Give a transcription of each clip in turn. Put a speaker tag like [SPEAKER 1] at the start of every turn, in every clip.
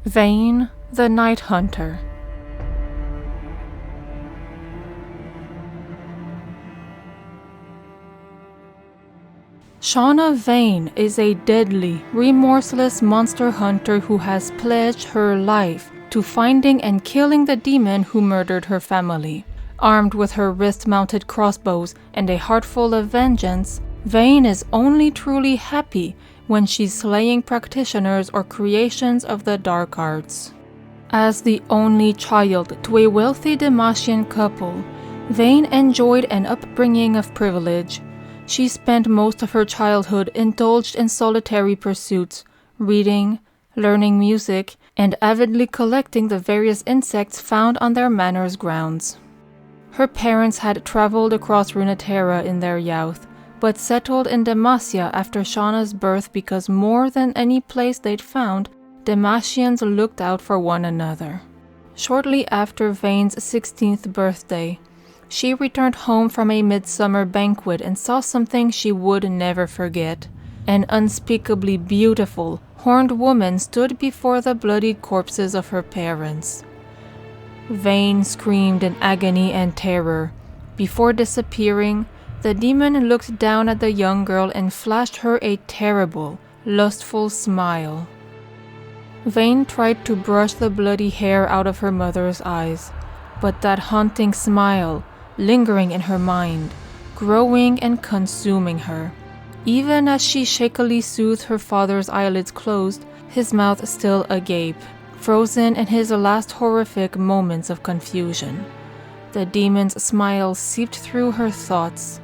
[SPEAKER 1] Vayne, the Night Hunter. Shauna Vayne is a deadly, remorseless monster hunter who has pledged her life to finding and killing the demon who murdered her family. Armed with her wrist-mounted crossbows and a heart full of vengeance, Vayne is only truly happy when she's slaying practitioners or creations of the dark arts. As the only child to a wealthy Demacian couple, Vayne enjoyed an upbringing of privilege. She spent most of her childhood indulged in solitary pursuits, reading, learning music, and avidly collecting the various insects found on their manor's grounds. Her parents had traveled across Runeterra in their youth, but settled in Demacia after Shauna's birth because more than any place they'd found, Demacians looked out for one another. Shortly after Vayne's 16th birthday, she returned home from a midsummer banquet and saw something she would never forget. An unspeakably beautiful, horned woman stood before the bloodied corpses of her parents. Vayne screamed in agony and terror. Before disappearing, the demon looked down at the young girl and flashed her a terrible, lustful smile. Vayne tried to brush the bloody hair out of her mother's eyes, but that haunting smile, lingering in her mind, growing and consuming her. Even as she shakily soothed her father's eyelids closed, his mouth still agape, frozen in his last horrific moments of confusion. The demon's smile seeped through her thoughts.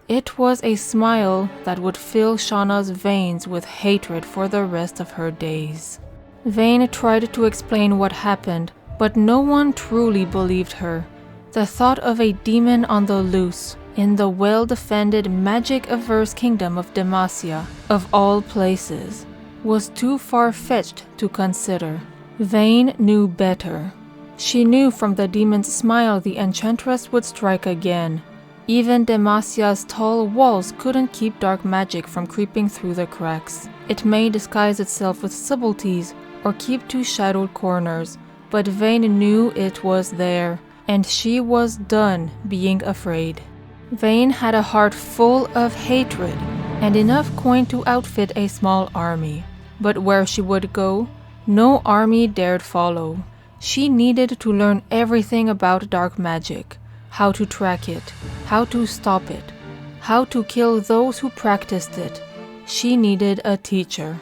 [SPEAKER 1] It was a smile that would fill Shauna's veins with hatred for the rest of her days. Vayne tried to explain what happened, but no one truly believed her. The thought of a demon on the loose, in the well-defended, magic-averse kingdom of Demacia, of all places, was too far-fetched to consider. Vayne knew better. She knew from the demon's smile the enchantress would strike again. Even Demacia's tall walls couldn't keep dark magic from creeping through the cracks. It may disguise itself with subtleties or keep to shadowed corners, but Vayne knew it was there, and she was done being afraid. Vayne had a heart full of hatred and enough coin to outfit a small army. But where she would go, no army dared follow. She needed to learn everything about dark magic, how to track it, how to stop it, how to kill those who practiced it. She needed a teacher.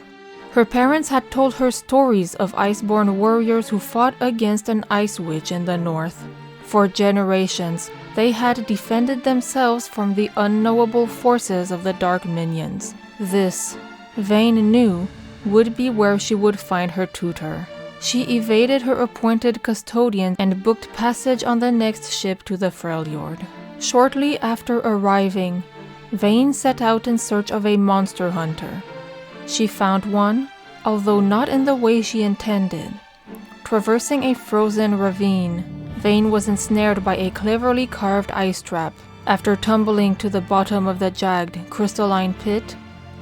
[SPEAKER 1] Her parents had told her stories of iceborn warriors who fought against an ice witch in the north. For generations, they had defended themselves from the unknowable forces of the dark minions. This, Vayne knew, would be where she would find her tutor. She evaded her appointed custodian and booked passage on the next ship to the Freljord. Shortly after arriving, Vayne set out in search of a monster hunter. She found one, although not in the way she intended. Traversing a frozen ravine, Vayne was ensnared by a cleverly carved ice trap. After tumbling to the bottom of the jagged, crystalline pit,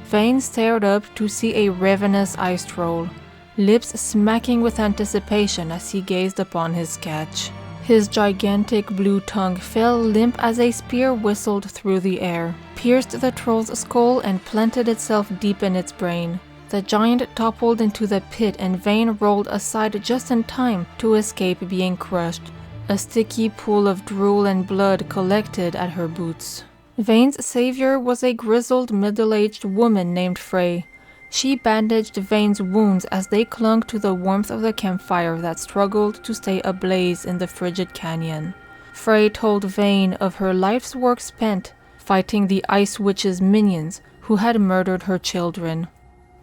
[SPEAKER 1] Vayne stared up to see a ravenous ice troll, lips smacking with anticipation as he gazed upon his catch. His gigantic blue tongue fell limp as a spear whistled through the air, pierced the troll's skull and planted itself deep in its brain. The giant toppled into the pit and Vayne rolled aside just in time to escape being crushed. A sticky pool of drool and blood collected at her boots. Vayne's savior was a grizzled, middle-aged woman named Frey. She bandaged Vayne's wounds as they clung to the warmth of the campfire that struggled to stay ablaze in the frigid canyon. Frey told Vayne of her life's work spent fighting the Ice Witch's minions who had murdered her children.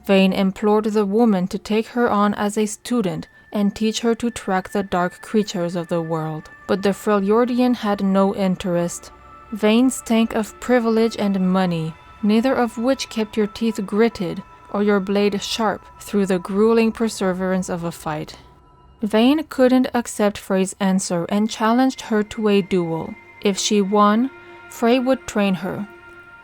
[SPEAKER 1] Vayne implored the woman to take her on as a student and teach her to track the dark creatures of the world. But the Freljordian had no interest. Vayne stank of privilege and money, neither of which kept your teeth gritted or your blade sharp through the grueling perseverance of a fight. Vayne couldn't accept Frey's answer and challenged her to a duel. If she won, Frey would train her.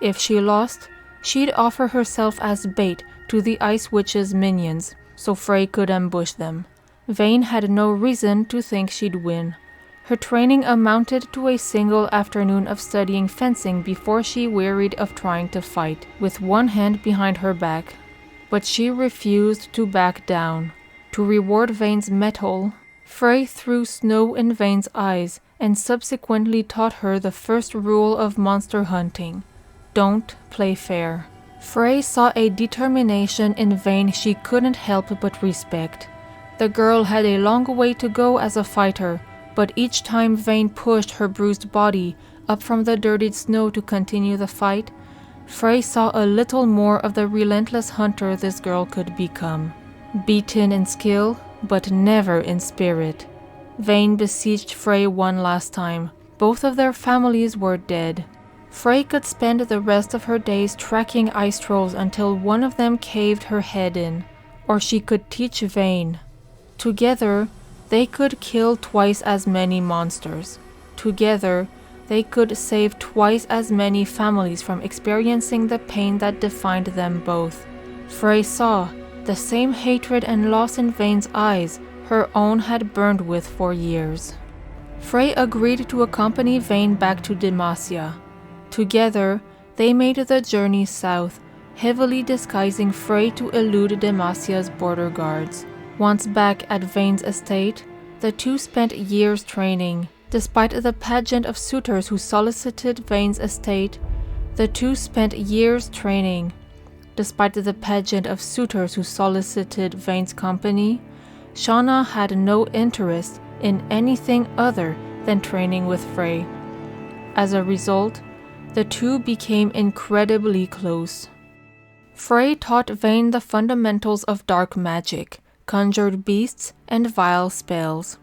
[SPEAKER 1] If she lost, she'd offer herself as bait to the Ice Witch's minions, so Frey could ambush them. Vayne had no reason to think she'd win. Her training amounted to a single afternoon of studying fencing before she wearied of trying to fight, with one hand behind her back. But she refused to back down. To reward Vayne's mettle, Frey threw snow in Vayne's eyes and subsequently taught her the first rule of monster hunting: don't play fair. Frey saw a determination in Vayne she couldn't help but respect. The girl had a long way to go as a fighter, but each time Vayne pushed her bruised body up from the dirtied snow to continue the fight, Frey saw a little more of the relentless hunter this girl could become. Beaten in skill, but never in spirit. Vayne besieged Frey one last time. Both of their families were dead. Frey could spend the rest of her days tracking ice trolls until one of them caved her head in. Or she could teach Vayne. Together, they could kill twice as many monsters. Together, they could save twice as many families from experiencing the pain that defined them both. Frey saw the same hatred and loss in Vayne's eyes her own had burned with for years. Frey agreed to accompany Vayne back to Demacia. Together, they made the journey south, heavily disguising Frey to elude Demacia's border guards. Once back at Vayne's estate, the two spent years training. Despite the pageant of suitors who solicited Vayne's estate, the two spent years training. Despite the pageant of suitors who solicited Vayne's company, Shauna had no interest in anything other than training with Frey. As a result, the two became incredibly close. Frey taught Vayne the fundamentals of dark magic, conjured beasts, and vile spells.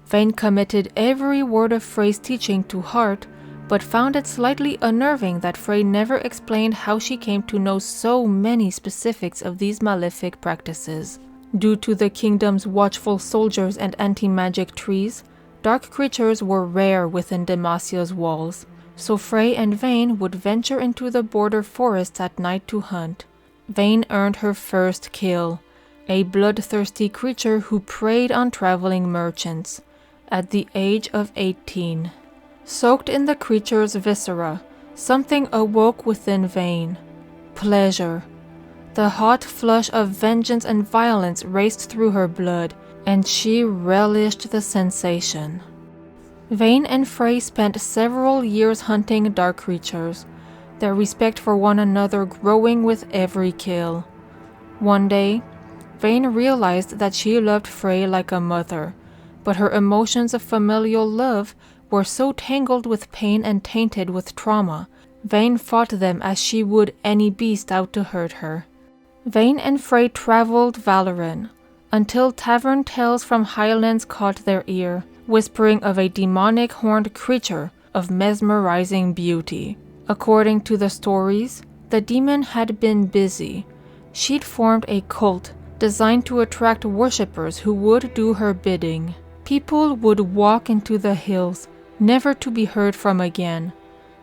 [SPEAKER 1] Vayne committed every word of Frey's teaching to heart, but found it slightly unnerving that Frey never explained how she came to know so many specifics of these malefic practices. Due to the kingdom's watchful soldiers and anti-magic trees, dark creatures were rare within Demacia's walls, so Frey and Vayne would venture into the border forests at night to hunt. Vayne earned her first kill, a bloodthirsty creature who preyed on traveling merchants, at the age of 18. Soaked in the creature's viscera, something awoke within Vayne. Pleasure. The hot flush of vengeance and violence raced through her blood, and she relished the sensation. Vayne and Frey spent several years hunting dark creatures, their respect for one another growing with every kill. One day, Vayne realized that she loved Frey like a mother, but her emotions of familial love were so tangled with pain and tainted with trauma, Vayne fought them as she would any beast out to hurt her. Vayne and Frey traveled Valoran, until tavern tales from Highlands caught their ear, whispering of a demonic horned creature of mesmerizing beauty. According to the stories, the demon had been busy. She'd formed a cult designed to attract worshippers who would do her bidding. People would walk into the hills, never to be heard from again.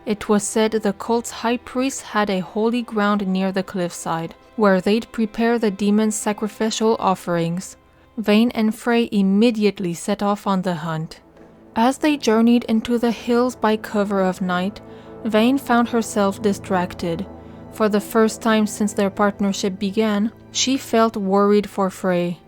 [SPEAKER 1] It was said the cult's high priest had a holy ground near the cliffside, where they'd prepare the demon's sacrificial offerings. Vayne and Frey immediately set off on the hunt. As they journeyed into the hills by cover of night, Vayne found herself distracted. For the first time since their partnership began, she felt worried for Frey.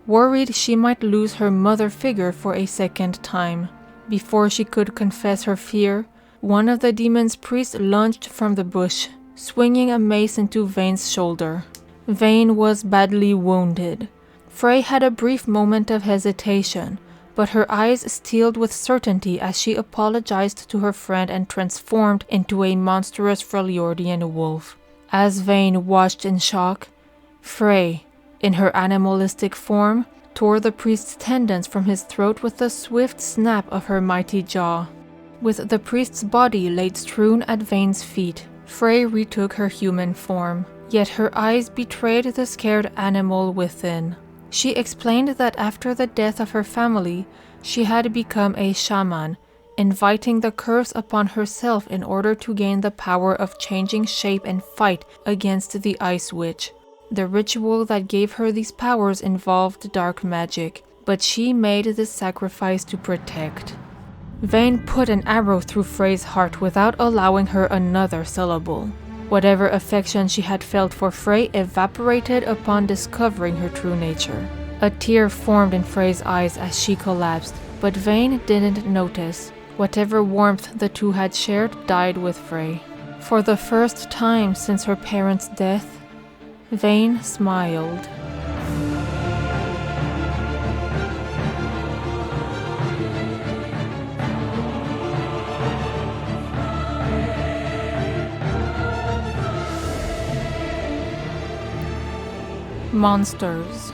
[SPEAKER 1] Worried she might lose her mother figure for a second time. Before she could confess her fear, one of the demon's priests lunged from the bush, swinging a mace into Vayne's shoulder. Vayne was badly wounded. Frey had a brief moment of hesitation, but her eyes steeled with certainty as she apologized to her friend and transformed into a monstrous Freljordian wolf. As Vayne watched in shock, Frey, in her animalistic form, tore the priest's tendons from his throat with the swift snap of her mighty jaw. With the priest's body laid strewn at Vayne's feet, Frey retook her human form, yet her eyes betrayed the scared animal within. She explained that after the death of her family, she had become a shaman, inviting the curse upon herself in order to gain the power of changing shape and fight against the Ice Witch. The ritual that gave her these powers involved dark magic, but she made this sacrifice to protect. Vayne put an arrow through Frey's heart without allowing her another syllable. Whatever affection she had felt for Frey evaporated upon discovering her true nature. A tear formed in Frey's eyes as she collapsed, but Vayne didn't notice. Whatever warmth the two had shared died with Frey. For the first time since her parents' death, Vayne smiled. Monsters.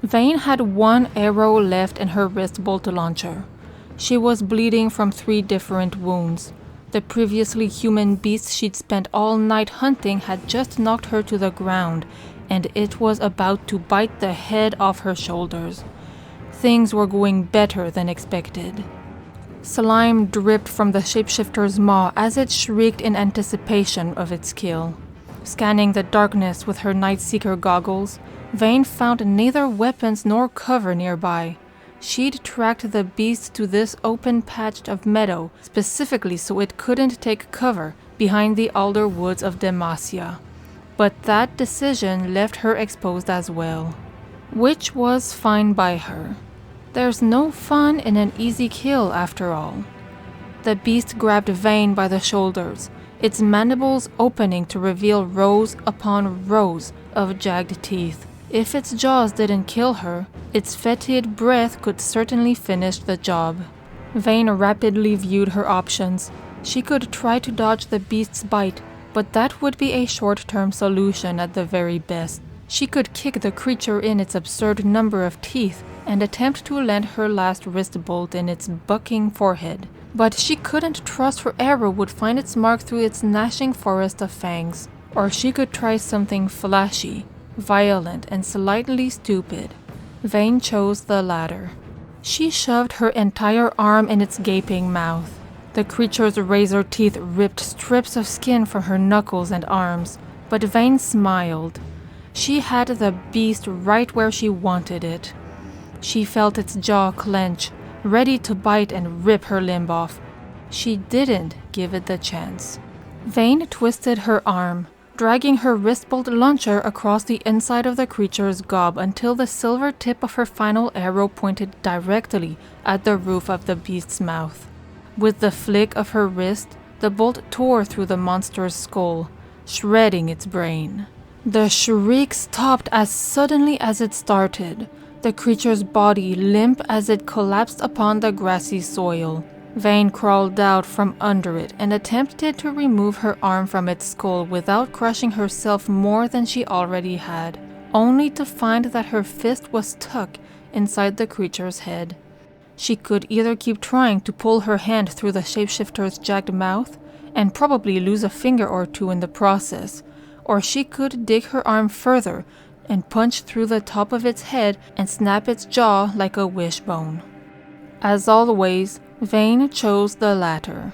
[SPEAKER 1] Vayne had one arrow left in her wrist bolt launcher. She was bleeding from 3 different wounds. The previously human beast she'd spent all night hunting had just knocked her to the ground, and it was about to bite the head off her shoulders. Things were going better than expected. Slime dripped from the shapeshifter's maw as it shrieked in anticipation of its kill. Scanning the darkness with her Nightseeker goggles, Vayne found neither weapons nor cover nearby. She'd tracked the beast to this open patch of meadow specifically so it couldn't take cover behind the alder woods of Demacia. But that decision left her exposed as well. Which was fine by her. There's no fun in an easy kill after all. The beast grabbed Vayne by the shoulders, its mandibles opening to reveal rows upon rows of jagged teeth. If its jaws didn't kill her, its fetid breath could certainly finish the job. Vayne rapidly viewed her options. She could try to dodge the beast's bite, but that would be a short-term solution at the very best. She could kick the creature in its absurd number of teeth and attempt to land her last wrist bolt in its bucking forehead. But she couldn't trust her arrow would find its mark through its gnashing forest of fangs. Or she could try something flashy, violent, and slightly stupid. Vayne chose the latter. She shoved her entire arm in its gaping mouth. The creature's razor teeth ripped strips of skin from her knuckles and arms, but Vayne smiled. She had the beast right where she wanted it. She felt its jaw clench, ready to bite and rip her limb off. She didn't give it the chance. Vayne twisted her arm, dragging her wrist bolt launcher across the inside of the creature's gob until the silver tip of her final arrow pointed directly at the roof of the beast's mouth. With the flick of her wrist, the bolt tore through the monster's skull, shredding its brain. The shriek stopped as suddenly as it started, the creature's body limp as it collapsed upon the grassy soil. Vayne crawled out from under it and attempted to remove her arm from its skull without crushing herself more than she already had, only to find that her fist was stuck inside the creature's head. She could either keep trying to pull her hand through the shapeshifter's jagged mouth and probably lose a finger or two in the process, or she could dig her arm further and punch through the top of its head and snap its jaw like a wishbone. As always, Vayne chose the latter.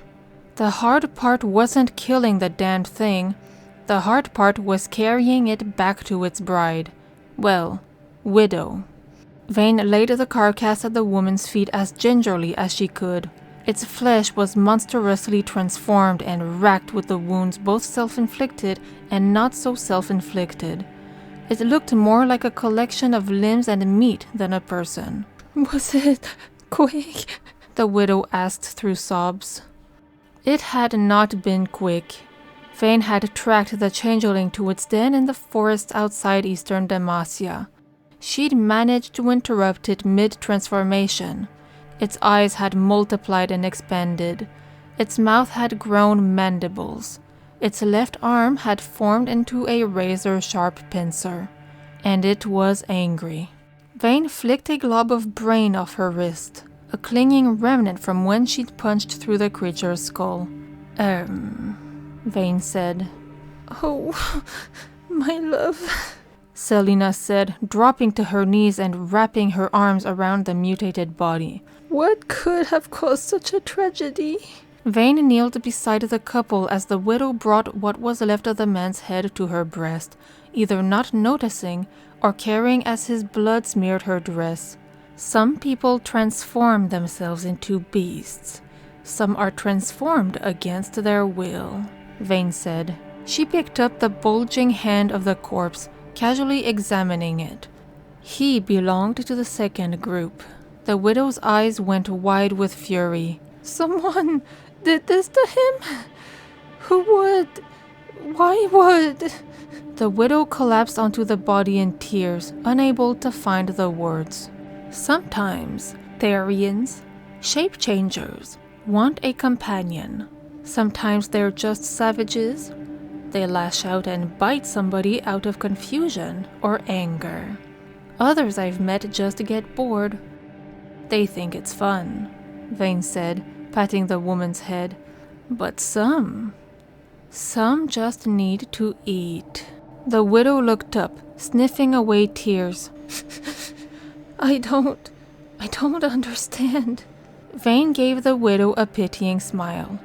[SPEAKER 1] The hard part wasn't killing the damned thing. The hard part was carrying it back to its bride. Well, widow. Vayne laid the carcass at the woman's feet as gingerly as she could. Its flesh was monstrously transformed and racked with the wounds both self-inflicted and not so self-inflicted. It looked more like a collection of limbs and meat than a person.
[SPEAKER 2] Was it quick?
[SPEAKER 1] The widow asked through sobs. It had not been quick. Vayne had tracked the changeling to its den in the forest outside eastern Demacia. She'd managed to interrupt it mid-transformation. Its eyes had multiplied and expanded. Its mouth had grown mandibles. Its left arm had formed into a razor-sharp pincer. And it was angry. Vayne flicked a glob of brain off her wrist, a clinging remnant from when she'd punched through the creature's skull. Vayne said.
[SPEAKER 2] Oh, my love,
[SPEAKER 1] Selena said, dropping to her knees and wrapping her arms around the mutated body.
[SPEAKER 2] What could have caused such a tragedy?
[SPEAKER 1] Vayne kneeled beside the couple as the widow brought what was left of the man's head to her breast, either not noticing or caring as his blood smeared her dress. Some people transform themselves into beasts. Some are transformed against their will, Vayne said. She picked up the bulging hand of the corpse, casually examining it. He belonged to the second group. The widow's eyes went wide with fury.
[SPEAKER 2] Someone did this to him? Who would? Why would?
[SPEAKER 1] The widow collapsed onto the body in tears, unable to find the words. Sometimes Therians, shape changers, want a companion. Sometimes they're just savages. They lash out and bite somebody out of confusion or anger. Others I've met just get bored. They think it's fun, Vayne said, patting the woman's head. But some just need to eat. The widow looked up, sniffing away tears.
[SPEAKER 2] I don't understand.
[SPEAKER 1] Vayne gave the widow a pitying smile.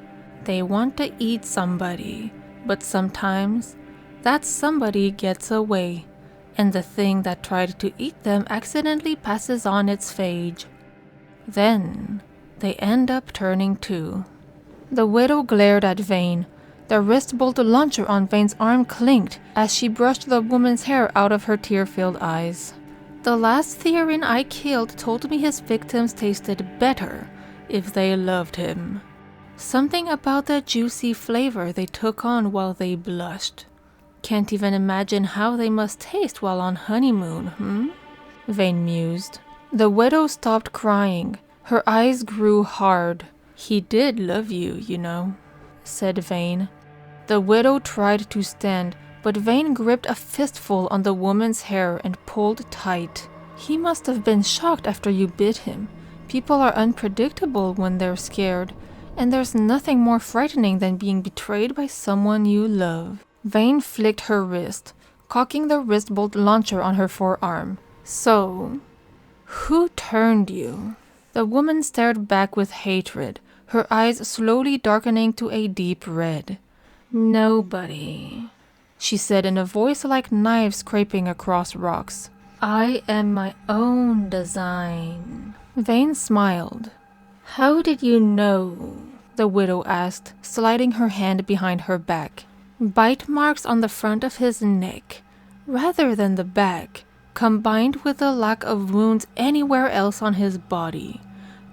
[SPEAKER 1] They want to eat somebody, but sometimes that somebody gets away, and the thing that tried to eat them accidentally passes on its phage. Then they end up turning too. The widow glared at Vayne. The wrist bolt launcher on Vayne's arm clinked as she brushed the woman's hair out of her tear-filled eyes. The last Therian I killed told me his victims tasted better if they loved him. Something about the juicy flavor they took on while they blushed. Can't even imagine how they must taste while on honeymoon, Vayne mused. The widow stopped crying. Her eyes grew hard. He did love you, you know, said Vayne. The widow tried to stand, but Vayne gripped a fistful on the woman's hair and pulled tight. He must have been shocked after you bit him. People are unpredictable when they're scared, and there's nothing more frightening than being betrayed by someone you love. Vayne flicked her wrist, cocking the wrist bolt launcher on her forearm. So, who turned you? The woman stared back with hatred, her eyes slowly darkening to a deep red. Nobody, she said in a voice like knives scraping across rocks. I am my own design. Vayne smiled. How did you know? The widow asked, sliding her hand behind her back. Bite marks on the front of his neck, rather than the back, combined with the lack of wounds anywhere else on his body,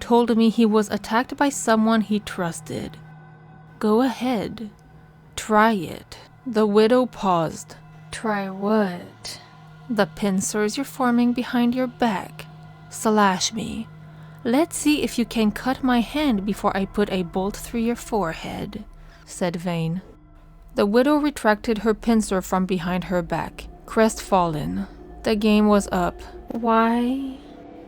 [SPEAKER 1] told me he was attacked by someone he trusted. Go ahead. Try it. The widow paused. Try what? The pincers you're forming behind your back. Slash me. Let's see if you can cut my hand before I put a bolt through your forehead, said Vayne. The widow retracted her pincer from behind her back, crestfallen. The game was up. Why?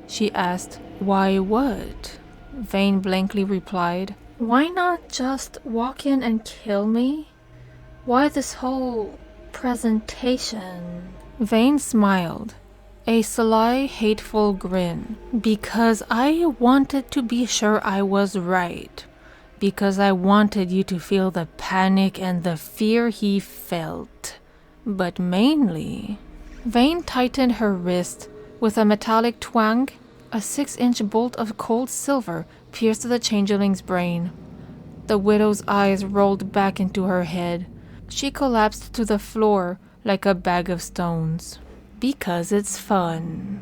[SPEAKER 1] She asked. Why what? Vayne blankly replied. Why not just walk in and kill me? Why this whole presentation? Vayne smiled, a sly, hateful grin. Because I wanted to be sure I was right. Because I wanted you to feel the panic and the fear he felt. But mainly, Vayne tightened her wrist. With a metallic twang, a 6-inch bolt of cold silver pierced the changeling's brain. The widow's eyes rolled back into her head. She collapsed to the floor like a bag of stones. Because it's fun.